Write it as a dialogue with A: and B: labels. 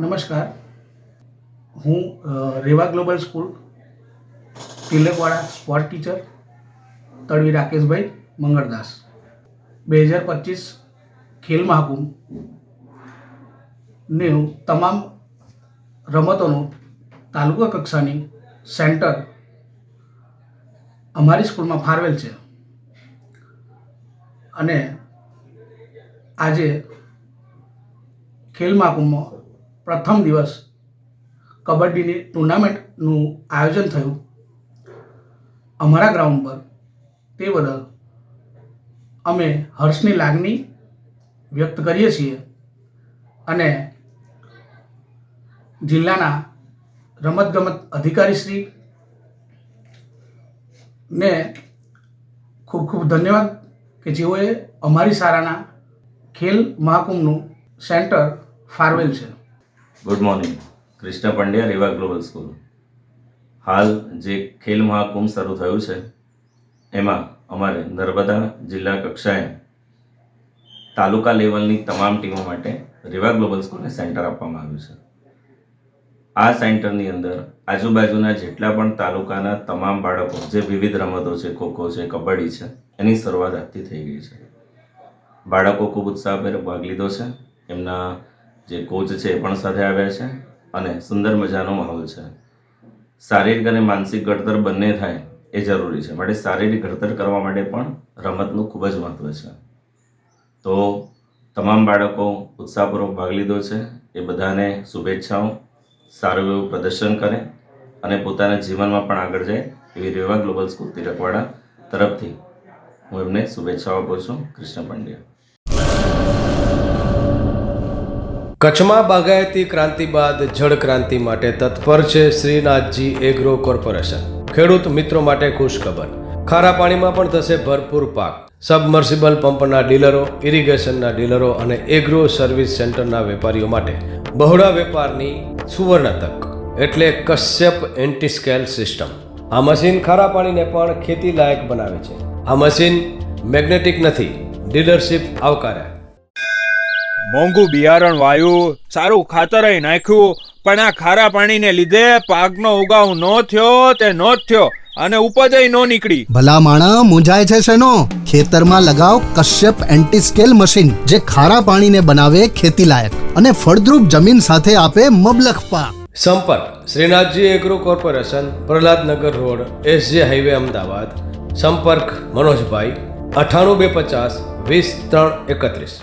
A: નમસ્કાર, હું Reva global school Tilakwada sport teacher Tadvi Rakeshbhai Mangaldas 2025 ખેલ મહાકુંભને તમામ રમતોનું તાલુકા કક્ષાની સેન્ટર અમારી સ્કૂલમાં ફાળવેલ છે અને આજે ખેલ મહાકુંભમાં પ્રથમ દિવસ કબડ્ડીની ટુર્નામેન્ટનું આયોજન થયું અમારા ગ્રાઉન્ડ પર. તે બદલ અમે હર્ષની લાગણી વ્યક્ત કરીએ છીએ અને જિલ્લાના રમતગમત અધિકારીશ્રી ને ખૂબ ખૂબ ધન્યવાદ કે જેઓએ અમારી શાળાના ખેલ મહાકુંભનું સેન્ટર ફાળવેલ છે.
B: Good morning. Krishna Pandya, Reva global school. હાલ જે ખેલ મહાકુંભ શરૂ થયું છે એમાં અમારે નર્મદા જિલ્લા કક્ષાએ તાલુકા લેવલની તમામ ટીમો માટે રેવા ગ્લોબલ સ્કૂલને સેન્ટર આપવામાં આવ્યું છે. આ સેન્ટરની અંદર આજુબાજુના જેટલા પણ તાલુકાના તમામ બાળકો જે વિવિધ રમતો છે, ખોખો છે, કબડ્ડી છે, એની શરૂઆત આજથી થઈ ગઈ છે. બાળકો ખૂબ ઉત્સાહભેર ભાગ લીધો છે. એમના જે કોચ છે એ પણ સાથે આવ્યા છે અને સુંદર મજાનો માહોલ છે. શારીરિક અને માનસિક ઘડતર બંને થાય એ જરૂરી છે, માટે શારીરિક ઘડતર કરવા માટે પણ રમતનું ખૂબ જ મહત્ત્વ છે. તો તમામ બાળકો ઉત્સાહપૂર્વક ભાગ લીધો છે. એ બધાને શુભેચ્છાઓ. સારું એવું પ્રદર્શન કરે અને પોતાના જીવનમાં પણ આગળ જાય એવી રેવા ગ્લોબલ સ્કૂલ તિલકવાડા તરફથી હું એમને શુભેચ્છાઓ આપું છું. કૃષ્ણ પંડ્યા.
C: કચ્છમાં બાગાયતી ક્રાંતિ બાદ જળ ક્રાંતિ માટે તત્પર છે શ્રીનાથજી એગ્રો કોર્પોરેશન. ખેડૂત મિત્રો માટે ખુશખબર, ખારા પાણીમાં પણ થશે ભરપૂર પાક. સબમર્સિબલ પંપના ડીલરો, ઇરિગેશનના ડીલરો અને એગ્રો સર્વિસ સેન્ટરના વેપારીઓ માટે બહોળા વેપારની સુવર્ણ તક એટલે કશ્યપ એન્ટીસ્કેલ સિસ્ટમ. આ મશીન ખારા પાણીને પણ ખેતી લાયક બનાવે છે. આ મશીન મેગ્નેટિક નથી, ડીલરશીપ આવકાર્યા.
D: મોંઘું બિયારણ વાયું, સારું ખાતર નાખ્યું, પણ આ ખારા પાણીને લીધે પાકનો ઉગાવ નો થયો તે નો જ થયો અને ઉપજ નો નીકળી.
E: ભલા માણા મૂંઝાય છે શેનો? ખેતરમાં લગાવ કશ્યપ એન્ટીસ્કેલ મશીન, જે ખારા પાણીને બનાવે ખેતી લાયક અને ફળદ્રુપ જમીન સાથે આપે મબલખ પાક.
C: સંપર્ક Shrinathji agro corporation, Prahlad Nagar road, SJ highway, Ahmedabad. સંપર્ક મનોજભાઈ 98 250 20 3 31.